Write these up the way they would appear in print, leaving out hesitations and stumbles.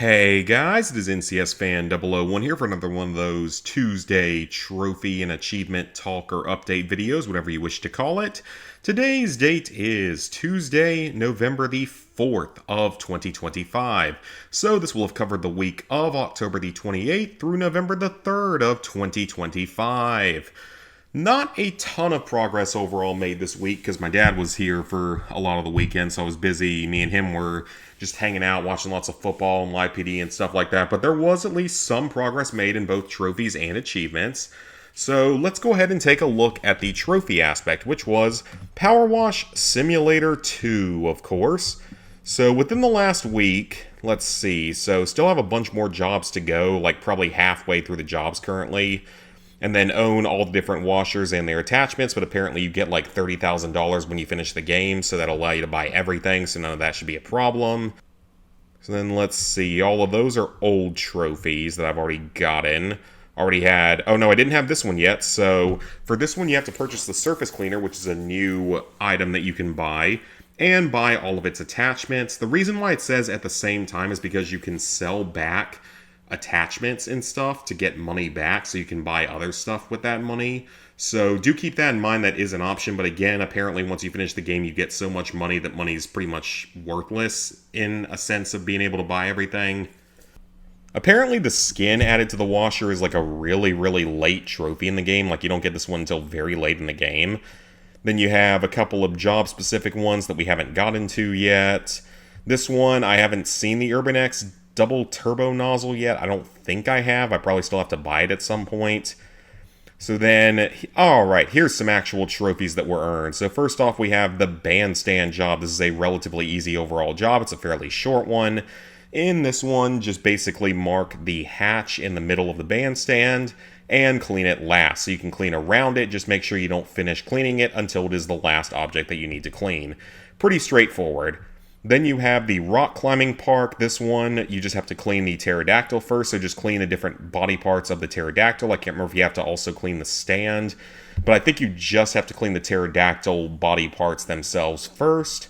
Hey guys, it is NCS Fan 001 here for another one of those Tuesday trophy and achievement talk or update videos, whatever you wish to call it. Today's date is Tuesday, November the 4th of 2025. So this will have covered the week of October the 28th through November the 3rd of 2025. Not a ton of progress overall made this week because my dad was here for a lot of the weekend, so I was busy. Me and him were just hanging out, watching lots of football and live PD and stuff like that. But there was at least some progress made in both trophies and achievements. So let's go ahead and take a look at the trophy aspect, which was Powerwash Simulator 2, of course. So within the last week, let's see, so still have a bunch more jobs to go, like probably halfway through the jobs currently. And then own all the different washers and their attachments, but apparently you get like $30,000 when you finish the game, so that'll allow you to buy everything, so none of that should be a problem. So then let's see, all of those are old trophies that I've already gotten. Already had, oh no, I didn't have this one yet, so for this one you have to purchase the surface cleaner, which is a new item that you can buy, and buy all of its attachments. The reason why it says at the same time is because you can sell back attachments and stuff to get money back, so you can buy other stuff with that money. So do keep that in mind, that is an option, but again, apparently once you finish the game you get so much money that money is pretty much worthless in a sense of being able to buy everything. Apparently the skin added to the washer is like a really late trophy in the game, like you don't get this one until very late in the game. Then you have a couple of job specific ones that we haven't gotten to yet. This one, I haven't seen the Urban X double turbo nozzle yet. I don't think I have. I probably still have to buy it at some point. So then, alright, here's some actual trophies that were earned. So first off, we have the bandstand job. This is a relatively easy overall job. It's a fairly short one. In this one, just basically mark the hatch in the middle of the bandstand and clean it last. So you can clean around it, just make sure you don't finish cleaning it until it is the last object that you need to clean. Pretty straightforward. Then you have the rock climbing park. This one, you just have to clean the pterodactyl first, so just clean the different body parts of the pterodactyl. I can't remember if you have to also clean the stand, but I think you just have to clean the pterodactyl body parts themselves first.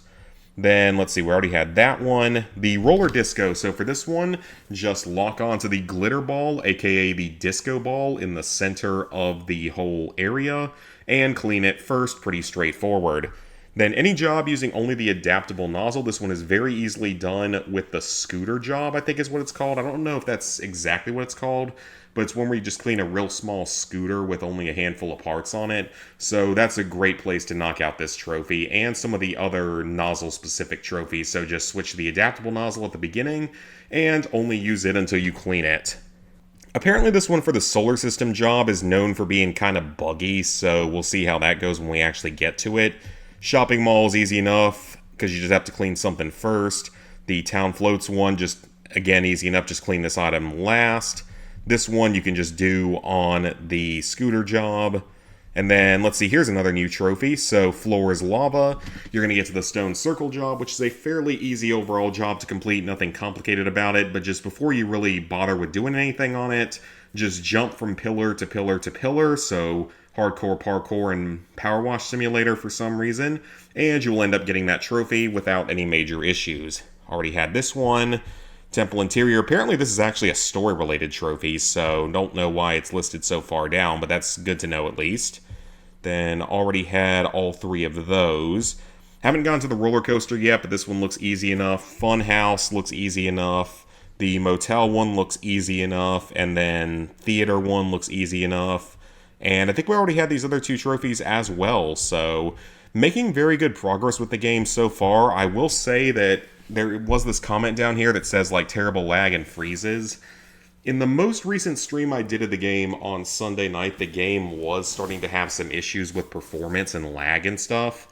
Then, let's see, we already had that one. The roller disco, so for this one, just lock onto the glitter ball, aka the disco ball, in the center of the whole area, and clean it first, pretty straightforward. Then any job using only the adaptable nozzle, this one is very easily done with the scooter job, I think is what it's called. I don't know if that's exactly what it's called, but it's one where you just clean a real small scooter with only a handful of parts on it. So that's a great place to knock out this trophy and some of the other nozzle-specific trophies. So just switch to the adaptable nozzle at the beginning and only use it until you clean it. Apparently this one for the solar system job is known for being kind of buggy, so we'll see how that goes when we actually get to it. Shopping mall is easy enough, because you just have to clean something first. The town floats one, just, again, easy enough, just clean this item last. This one you can just do on the scooter job. And then, let's see, here's another new trophy. So, floor is lava. You're going to get to the stone circle job, which is a fairly easy overall job to complete. Nothing complicated about it, but just before you really bother with doing anything on it, just jump from pillar to pillar to pillar. So, hardcore parkour and Powerwash Simulator for some reason, and you will end up getting that trophy without any major issues. Already had this one. Temple Interior. Apparently this is actually a story-related trophy, so don't know why it's listed so far down, but that's good to know at least. Then already had all three of those. Haven't gone to the roller coaster yet, but this one looks easy enough. Funhouse looks easy enough. The motel one looks easy enough, and then theater one looks easy enough. And I think we already had these other two trophies as well, so making very good progress with the game so far. I will say that there was this comment down here that says, like, terrible lag and freezes. In the most recent stream I did of the game on Sunday night, the game was starting to have some issues with performance and lag and stuff.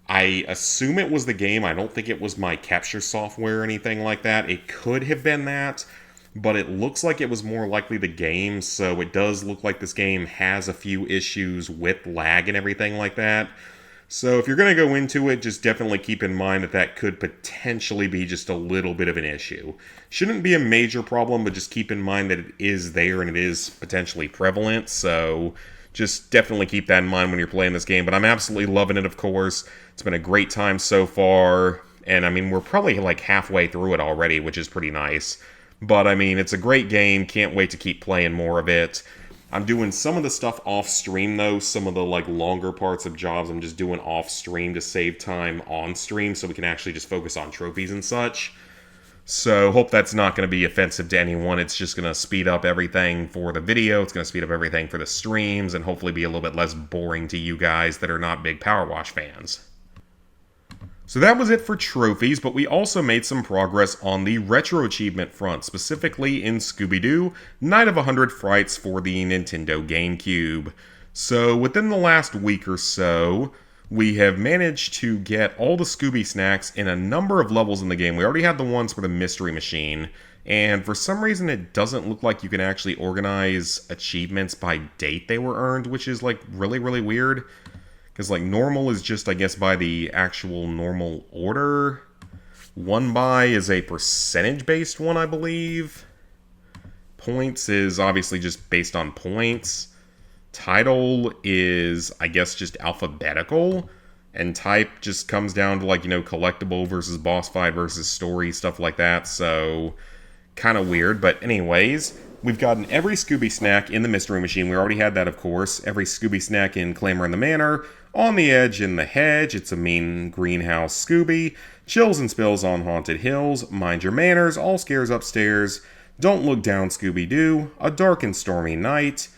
I assume it was the game. I don't think it was my capture software or anything like that. It could have been that, but it looks like it was more likely the game, so it does look like this game has a few issues with lag and everything like that. So if you're going to go into it, just definitely keep in mind that that could potentially be just a little bit of an issue. Shouldn't be a major problem, but just keep in mind that it is there and it is potentially prevalent, so just definitely keep that in mind when you're playing this game. But I'm absolutely loving it, of course. It's been a great time so far, and I mean, we're probably like halfway through it already, which is pretty nice. But I mean, it's a great game. Can't wait to keep playing more of it. I'm doing some of the stuff off stream though. Some of the like longer parts of jobs I'm just doing off stream to save time on stream so we can actually just focus on trophies and such. So hope that's not going to be offensive to anyone. It's just going to speed up everything for the video. It's going to speed up everything for the streams and hopefully be a little bit less boring to you guys that are not big Powerwash fans. So that was it for trophies, but we also made some progress on the retro achievement front, specifically in Scooby Doo, Night of 100 Frights for the Nintendo GameCube. So within the last week or so, we have managed to get all the Scooby snacks in a number of levels in the game. We already had the ones for the Mystery Machine, and for some reason it doesn't look like you can actually organize achievements by date they were earned, which is like really, really weird. Because, like, normal is just, I guess, by the actual normal order. One by is a percentage-based one, I believe. Points is obviously just based on points. Title is, I guess, just alphabetical. And type just comes down to, like, you know, collectible versus boss fight versus story, stuff like that. So, kind of weird. But anyways, we've gotten every Scooby snack in the Mystery Machine. We already had that, of course. Every Scooby snack in Clamor in the Manor. On the Edge in the Hedge, It's a Mean Greenhouse Scooby. Chills and Spills on Haunted Hills. Mind Your Manners, All Scares Upstairs. Don't Look Down Scooby Doo. A Dark and Stormy Night.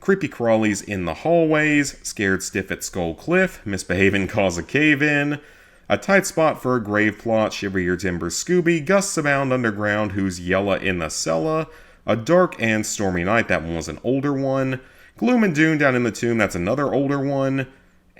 Creepy Crawlies in the Hallways. Scared Stiff at Skull Cliff. Misbehaving Cause a Cave-In. A Tight Spot for a Grave Plot. Shiver Your Timbers Scooby. Gusts Abound Underground. Who's Yella in the Cellar. A Dark and Stormy Night, that one was an older one. Gloom and Doom Down in the Tomb, that's another older one.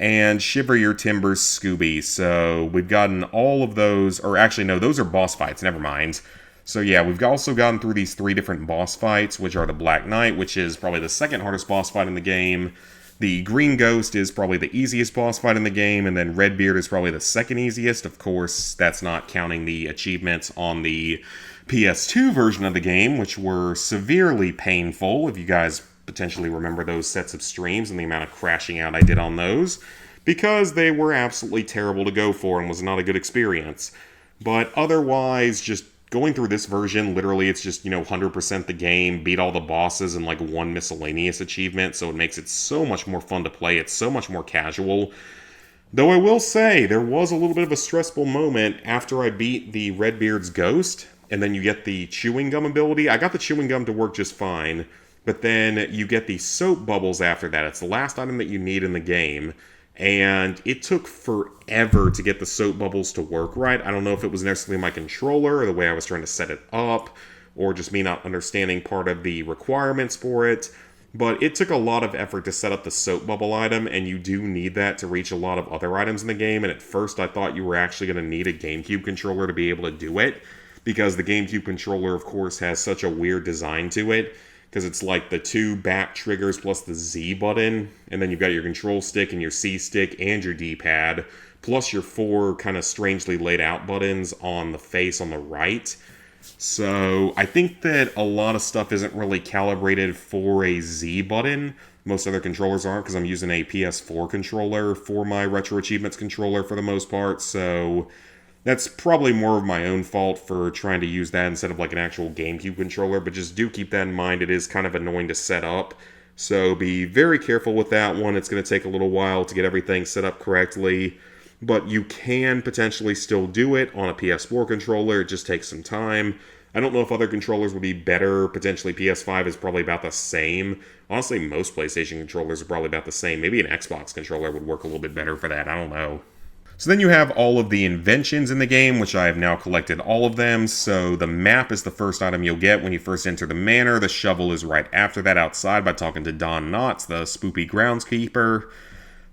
And Shiver Your Timbers Scooby. So we've gotten all of those, or actually no, those are boss fights, never mind. So yeah, we've also gotten through these 3 different boss fights, which are the Black Knight, which is probably the second hardest boss fight in the game. The Green Ghost is probably the easiest boss fight in the game, and then Redbeard is probably the second easiest. Of course, that's not counting the achievements on the PS2 version of the game, which were severely painful, if you guys potentially remember those sets of streams and the amount of crashing out I did on those, because they were absolutely terrible to go for and was not a good experience. But otherwise, just going through this version, literally it's just, 100% the game, beat all the bosses and like one miscellaneous achievement, so it makes it so much more fun to play. It's so much more casual. Though I will say, there was a little bit of a stressful moment after I beat the Redbeard's Ghost, and then you get the chewing gum ability. I got the chewing gum to work just fine, but then you get the soap bubbles after that. It's the last item that you need in the game, and it took forever to get the soap bubbles to work right. I don't know if it was necessarily my controller or the way I was trying to set it up, or just me not understanding part of the requirements for it, but it took a lot of effort to set up the soap bubble item, and you do need that to reach a lot of other items in the game, and at first I thought you were actually going to need a GameCube controller to be able to do it, because the GameCube controller, of course, has such a weird design to it, because it's like the 2 back triggers plus the Z button, and then you've got your control stick and your C stick and your D-pad, plus your 4 kind of strangely laid out buttons on the face on the right. So I think that a lot of stuff isn't really calibrated for a Z button. Most other controllers aren't, because I'm using a PS4 controller for my Retro Achievements controller for the most part, so that's probably more of my own fault for trying to use that instead of like an actual GameCube controller, but just do keep that in mind. It is kind of annoying to set up, so be very careful with that one. It's going to take a little while to get everything set up correctly, but you can potentially still do it on a PS4 controller. It just takes some time. I don't know if other controllers would be better. Potentially PS5 is probably about the same. Honestly, most PlayStation controllers are probably about the same. Maybe an Xbox controller would work a little bit better for that. I don't know. So then you have all of the inventions in the game, which I have now collected all of them. So the map is the first item you'll get when you first enter the manor. The shovel is right after that outside by talking to Don Knotts, the spoopy groundskeeper.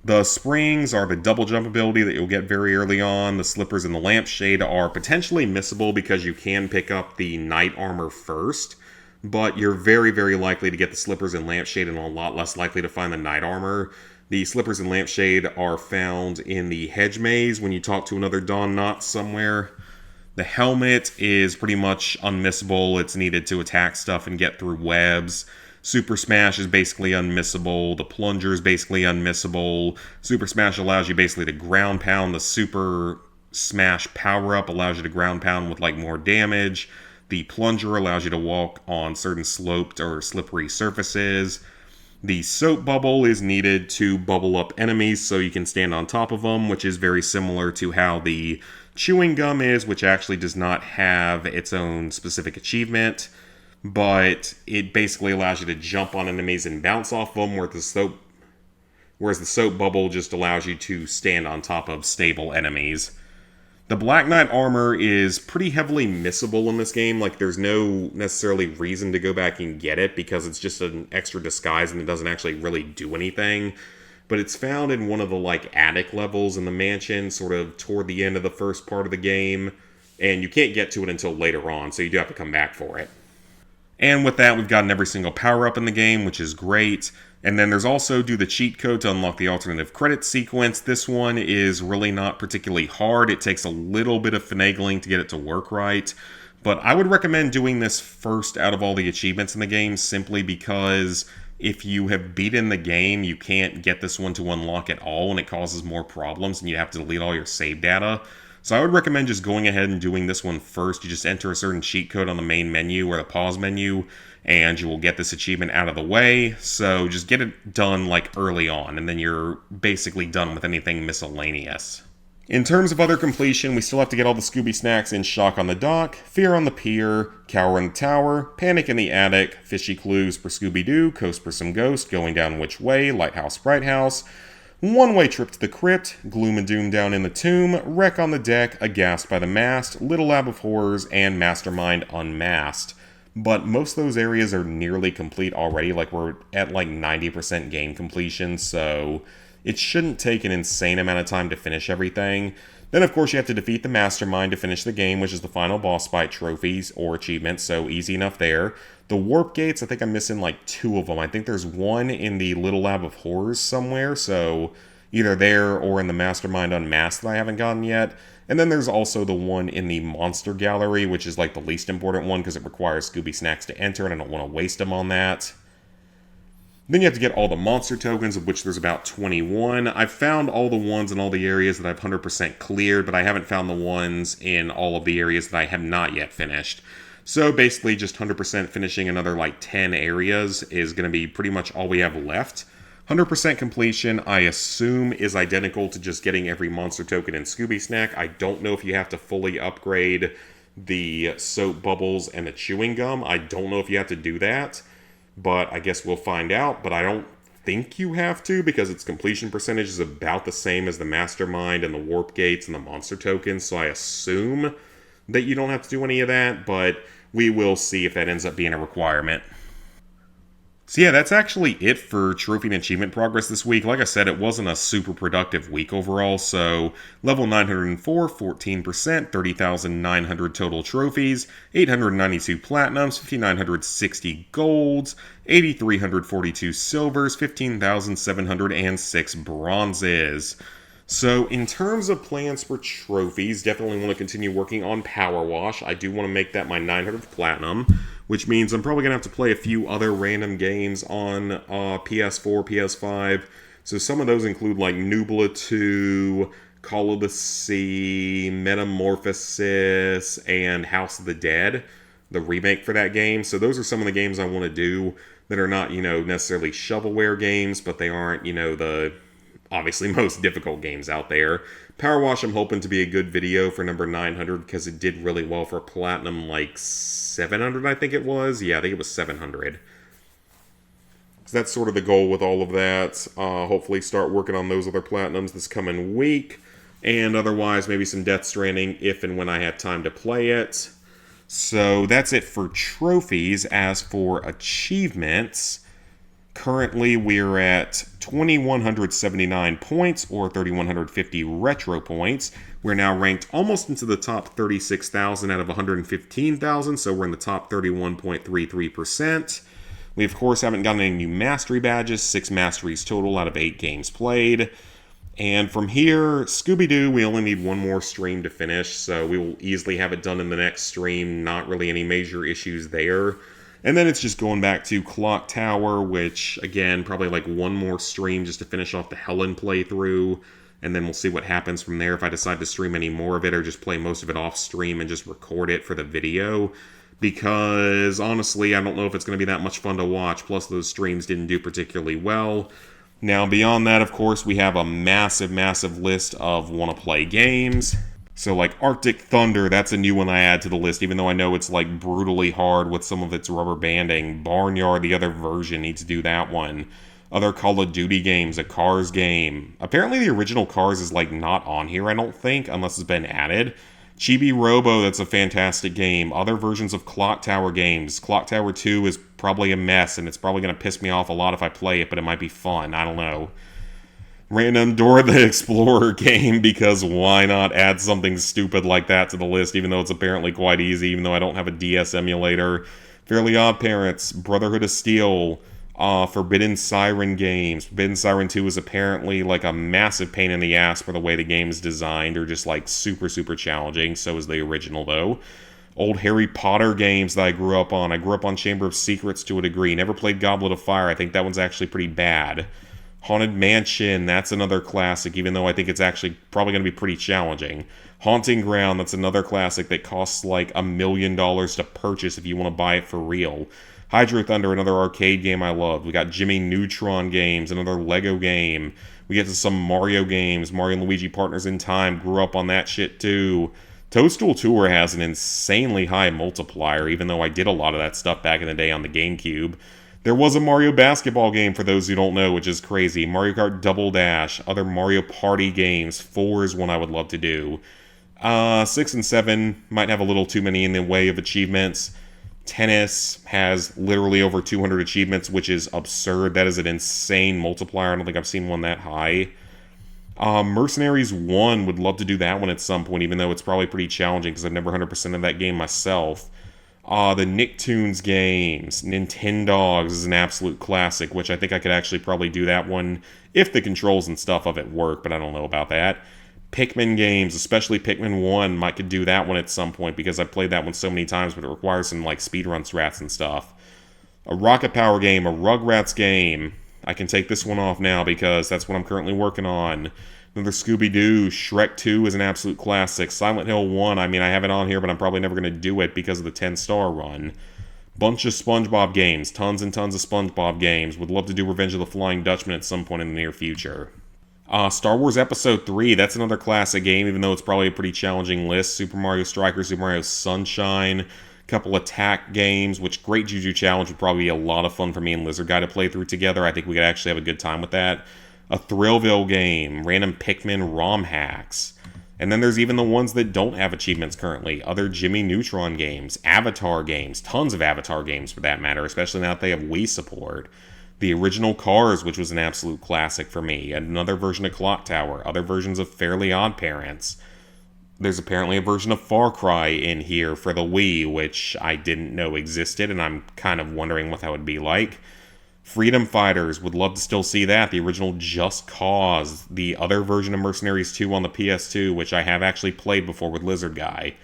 The springs are the double jump ability that you'll get very early on. The slippers and the lampshade are potentially missable because you can pick up the knight armor first, but you're very, very likely to get the slippers and lampshade and a lot less likely to find the knight armor. The slippers and lampshade are found in the hedge maze when you talk to another Don Knotts somewhere. The helmet is pretty much unmissable. It's needed to attack stuff and get through webs. Super Smash is basically unmissable. The plunger is basically unmissable. Super Smash allows you basically to ground pound. The Super Smash power-up allows you to ground pound with like more damage. The plunger allows you to walk on certain sloped or slippery surfaces. The soap bubble is needed to bubble up enemies so you can stand on top of them, which is very similar to how the chewing gum is, which actually does not have its own specific achievement, but it basically allows you to jump on enemies and bounce off them, whereas the soap bubble just allows you to stand on top of stable enemies. The Black Knight armor is pretty heavily missable in this game. Like, there's no necessarily reason to go back and get it because it's just an extra disguise and it doesn't actually really do anything. But it's found in one of the, like, attic levels in the mansion, sort of toward the end of the first part of the game. And you can't get to it until later on, so you do have to come back for it. And with that, we've gotten every single power-up in the game, which is great. And then there's also do the cheat code to unlock the alternative credit sequence. This one is really not particularly hard. It takes a little bit of finagling to get it to work right. But I would recommend doing this first out of all the achievements in the game, simply because if you have beaten the game, you can't get this one to unlock at all, and it causes more problems, and you have to delete all your save data. So I would recommend just going ahead and doing this one first. You just enter a certain cheat code on the main menu or the pause menu, and you will get this achievement out of the way. So just get it done like early on, and then you're basically done with anything miscellaneous. In terms of other completion, we still have to get all the Scooby snacks in Shock on the Dock, Fear on the Pier, Cower in the Tower, Panic in the Attic, Fishy Clues for Scooby Doo, Coast for Some Ghost, Going Down Which Way, Lighthouse Bright House, One-Way Trip to the Crypt, Gloom and Doom Down in the Tomb, Wreck on the Deck, Aghast by the Mast, Little Lab of Horrors, and Mastermind Unmasked. But most of those areas are nearly complete already, like we're at like 90% game completion, so it shouldn't take an insane amount of time to finish everything. Then of course you have to defeat the Mastermind to finish the game, which is the final boss fight trophies or achievements, so easy enough there. The warp gates, I think I'm missing like 2 of them. I think there's one in the Little Lab of Horrors somewhere, so either there or in the Mastermind Unmasked that I haven't gotten yet. And then there's also the one in the Monster Gallery, which is like the least important one because it requires Scooby Snacks to enter, and I don't want to waste them on that. Then you have to get all the monster tokens, of which there's about 21. I've found all the ones in all the areas that I've 100% cleared, but I haven't found the ones in all of the areas that I have not yet finished. So basically just 100% finishing another like 10 areas is going to be pretty much all we have left. 100% completion, I assume, is identical to just getting every monster token in Scooby Snack. I don't know if you have to fully upgrade the soap bubbles and the chewing gum. I don't know if you have to do that, but I guess we'll find out. But I don't think you have to, because its completion percentage is about the same as the Mastermind and the Warp Gates and the monster tokens, so I assume that you don't have to do any of that, but we will see if that ends up being a requirement. So yeah, that's actually it for trophy and achievement progress this week. Like I said, it wasn't a super productive week overall, so level 904, 14%, 30,900 total trophies, 892 platinums, 5,960 golds, 8,342 silvers, 15,706 bronzes. So in terms of plans for trophies, definitely want to continue working on Powerwash. I do want to make that my 900th platinum, which means I'm probably going to have to play a few other random games on PS4, PS5. So some of those include like Nubla 2, Call of the Sea, Metamorphosis, and House of the Dead, the remake for that game. So those are some of the games I want to do that are not, necessarily shovelware games, but they aren't, the obviously most difficult games out there. Powerwash I'm hoping to be a good video for number 900 because it did really well for platinum, like 700 I think it was. Yeah, I think it was 700. So that's sort of the goal with all of that. Hopefully start working on those other platinums this coming week. And otherwise maybe some Death Stranding if and when I have time to play it. So that's it for trophies. As for achievements, currently, we're at 2,179 points, or 3,150 retro points. We're now ranked almost into the top 36,000 out of 115,000, so we're in the top 31.33%. We, of course, haven't gotten any new mastery badges, 6 masteries total out of 8 games played. And from here, Scooby Doo, we only need one more stream to finish, so we will easily have it done in the next stream. Not really any major issues there. And then it's just going back to Clock Tower, which, again, probably like one more stream just to finish off the Helen playthrough. And then we'll see what happens from there if I decide to stream any more of it or just play most of it off stream and just record it for the video. because honestly, I don't know if it's going to be that much fun to watch. Plus, those streams didn't do particularly well. Now, beyond that, of course, we have a massive, massive list of want to play games. So, like Arctic Thunder, that's a new one I add to the list, even though I know it's like brutally hard with some of its rubber banding. Barnyard, the other version, needs to do that one. Other Call of Duty games, a Cars game. Apparently, the original Cars is like not on here, I don't think, unless it's been added. Chibi Robo, that's a fantastic game. Other versions of Clock Tower games. Clock Tower 2 is probably a mess, and it's probably going to piss me off a lot if I play it, but it might be fun. I don't know. Random Dora the Explorer game, because why not add something stupid like that to the list, even though it's apparently quite easy, even though I don't have a DS emulator. Fairly Odd Parents, Brotherhood of Steel, Forbidden Siren games. Forbidden Siren 2 is apparently like a massive pain in the ass for the way the game is designed, or just like super, super challenging. So is the original, though. Old Harry Potter games that I grew up on. I grew up on Chamber of Secrets to a degree. Never played Goblet of Fire. I think that one's actually pretty bad. Haunted Mansion, that's another classic, even though I think it's actually probably going to be pretty challenging. Haunting Ground, that's another classic that costs like $1 million to purchase if you want to buy it for real. Hydro Thunder, another arcade game I love. We got Jimmy Neutron games, another Lego game. We get to some Mario games. Mario and Luigi Partners in Time, grew up on that shit too. Toadstool Tour has an insanely high multiplier, even though I did a lot of that stuff back in the day on the GameCube. There was a Mario basketball game, for those who don't know, which is crazy. Mario Kart Double Dash, other Mario Party games. 4 is one I would love to do. 6 and 7 might have a little too many in the way of achievements. Tennis has literally over 200 achievements, which is absurd. That is an insane multiplier. I don't think I've seen one that high. Mercenaries 1, would love to do that one at some point, even though it's probably pretty challenging because I've never 100%ed that game myself. The Nicktoons games, Nintendogs is an absolute classic, which I think I could actually probably do that one if the controls and stuff of it work, but I don't know about that. Pikmin games, especially Pikmin 1, might could do that one at some point because I've played that one so many times, but it requires some like speedrun strats and stuff. A Rocket Power game, a Rugrats game. I can take this one off now because that's what I'm currently working on. Another Scooby Doo. Shrek 2 is an absolute classic. Silent Hill 1, I mean, I have it on here, but I'm probably never going to do it because of the 10-star run. Bunch of SpongeBob games. Tons and tons of SpongeBob games. Would love to do Revenge of the Flying Dutchman at some point in the near future. Star Wars Episode 3, that's another classic game, even though it's probably a pretty challenging list. Super Mario Strikers, Super Mario Sunshine, couple attack games, which Great Juju Challenge would probably be a lot of fun for me and Lizard Guy to play through together. I think we could actually have a good time with that. A Thrillville game, random Pikmin ROM hacks. And then there's even the ones that don't have achievements currently. Other Jimmy Neutron games, Avatar games, tons of Avatar games for that matter, especially now that they have Wii support. The original Cars, which was an absolute classic for me. Another version of Clock Tower. Other versions of Fairly Odd Parents. There's apparently a version of Far Cry in here for the Wii, which I didn't know existed, and I'm kind of wondering what that would be like. Freedom Fighters, would love to still see that. The original Just Cause. The other version of Mercenaries 2 on the PS2, which I have actually played before with Lizard Guy.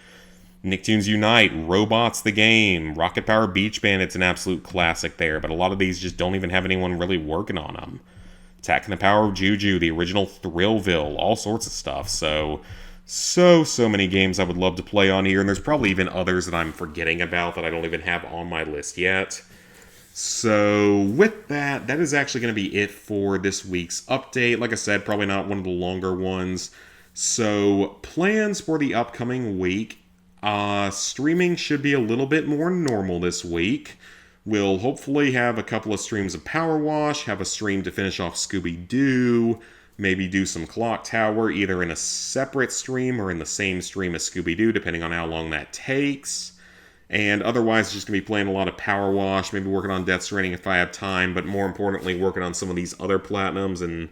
Nicktoons Unite, Robots the game, Rocket Power Beach Bandit's an absolute classic there, but a lot of these just don't even have anyone really working on them. Attacking the Power of Juju, the original Thrillville, all sorts of stuff. So many games I would love to play on here, and there's probably even others that I'm forgetting about that I don't even have on my list yet. So with that, that is actually going to be it for this week's update. Like I said, probably not one of the longer ones. So plans for the upcoming week. Streaming should be a little bit more normal this week. We'll hopefully have a couple of streams of Powerwash, have a stream to finish off Scooby Doo, maybe do some Clock Tower, either in a separate stream or in the same stream as Scooby Doo, depending on how long that takes. And otherwise, just going to be playing a lot of Power Wash, maybe working on Death Stranding if I have time, but more importantly, working on some of these other Platinums and,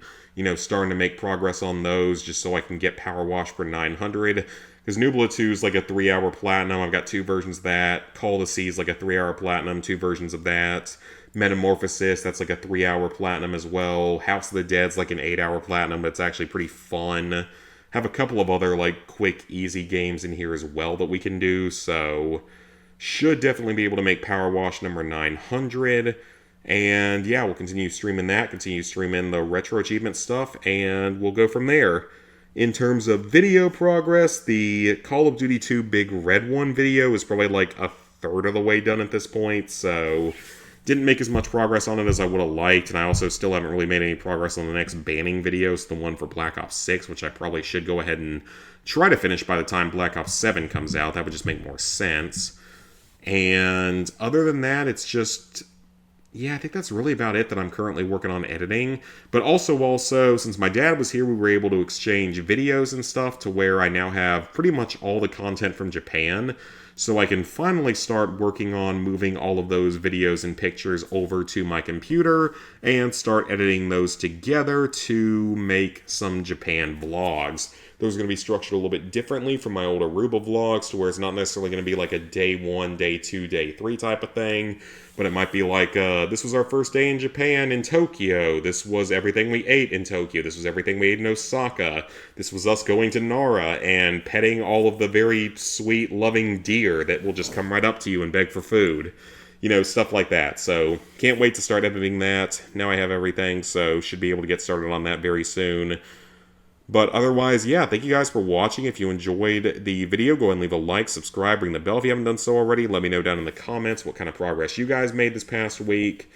starting to make progress on those just so I can get Power Wash for 900. Because Nubla 2 is like a 3-hour Platinum. I've got 2 versions of that. Call of the Sea is like a 3-hour Platinum, 2 versions of that. Metamorphosis, that's like a 3-hour Platinum as well. House of the Dead's like an 8-hour Platinum, but it's actually pretty fun. Have a couple of other like quick, easy games in here as well that we can do, so should definitely be able to make Power Wash number 900. And yeah, we'll continue streaming that, continue streaming the RetroAchievement stuff, and we'll go from there. In terms of video progress, the Call of Duty 2 Big Red One video is probably like a third of the way done at this point, so didn't make as much progress on it as I would have liked, and I also still haven't really made any progress on the next banning video. It's the one for Black Ops 6, which I probably should go ahead and try to finish by the time Black Ops 7 comes out. That would just make more sense. And other than that, it's just... yeah, I think that's really about it that I'm currently working on editing. But also, since my dad was here, we were able to exchange videos and stuff to where I now have pretty much all the content from Japan. So I can finally start working on moving all of those videos and pictures over to my computer and start editing those together to make some Japan vlogs. Those are going to be structured a little bit differently from my old Aruba vlogs, to where it's not necessarily going to be like a day 1, day 2, day 3 type of thing, but it might be like, this was our first day in Japan in Tokyo, this was everything we ate in Tokyo, this was everything we ate in Osaka, this was us going to Nara and petting all of the very sweet, loving deer that will just come right up to you and beg for food. You know, stuff like that. So, can't wait to start editing that. Now I have everything, so should be able to get started on that very soon. But otherwise, yeah, thank you guys for watching. If you enjoyed the video, go ahead and leave a like, subscribe, ring the bell if you haven't done so already. Let me know down in the comments what kind of progress you guys made this past week.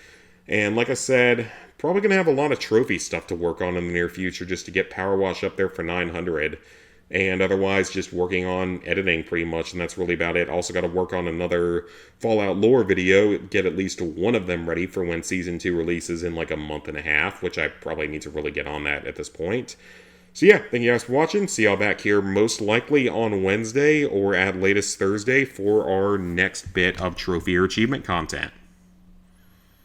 And like I said, probably going to have a lot of trophy stuff to work on in the near future just to get Powerwash up there for 900. And otherwise, just working on editing pretty much, and that's really about it. Also got to work on another Fallout lore video, get at least one of them ready for when Season 2 releases in like a month and a half, which I probably need to really get on that at this point. So yeah, thank you guys for watching. See y'all back here most likely on Wednesday or at latest Thursday for our next bit of trophy or achievement content.